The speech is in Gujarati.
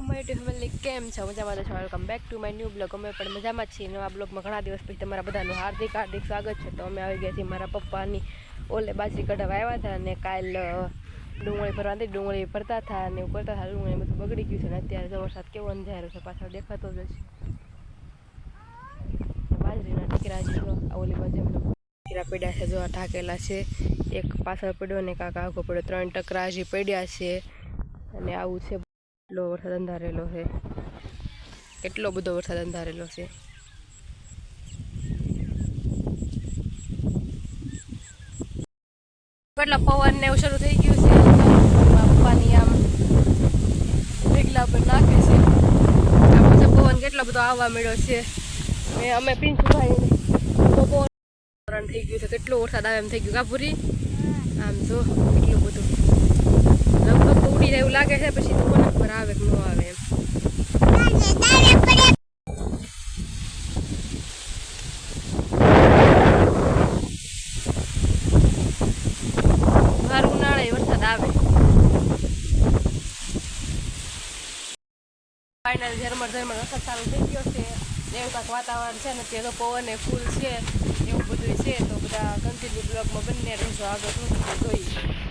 માય ફેમિલી કેમ છો? મજામાં છો? Welcome back to my new blog. અમે પણ મજામાં જ છીએ. નવા બ્લોગમાં ઘણા દિવસ પછી તમારા બધાનું હાર્દિક સ્વાગત છે. તો અમે આવી ગયા છીએ મારા પપ્પાની ઓલે બાજરી કઢાવા આવ્યા હતા અને કાલ ડુંગળી ભરવાની ડુંગળી ભરતા હતા અને એવું કરતા હતા. ડુંગળી બધું બગડી ગયું છે ને અત્યારે જો વરસાદ કેવો અંધારો છે, પાછળ દેખાતો જ છે. બાજરીના ટીકરા છે જો ઓલી બાજુ ટીકરા પડ્યા છે, જો આ ઢાકેલા છે. એક પાછળ પડ્યો ને કાંક આગો પડ્યો, 3 ટકરા હજી પડ્યા છે અને આવું છે. કેટલો વરસાદ અંધારેલો છે, કેટલો બધો વરસાદ અંધારેલો છે. કેટલા પવન ને એવું શરૂ થઈ ગયું છે. પપ્પાની આમ ઢીકલા પર નાખે છે. આ બધો પવન કેટલો બધો આવવા મળ્યો છે. અમે પિંચુભાઈ પવન થઈ ગયું છે, કેટલો વરસાદ આવે એમ થઈ ગયું. કાપુરી આમ જો કેટલું બધું લગભગ તો ઉડી જાય એવું લાગે છે. પછી તો કોના પર આવે કે ન આવે એમ. ભર ઉનાળે વરસાદ આવે. ફાઇનલ ઝરમર વરસાદ ચાલુ થઈ ગયો છે. એવું કાંક વાતાવરણ છે ને તે તો પવન એ ફૂલ છે એવું બધું છે. તો બધા કન્ટિન્યુ બ્લોગમાં બંને રહેજો, આગળ શું જોઈએ.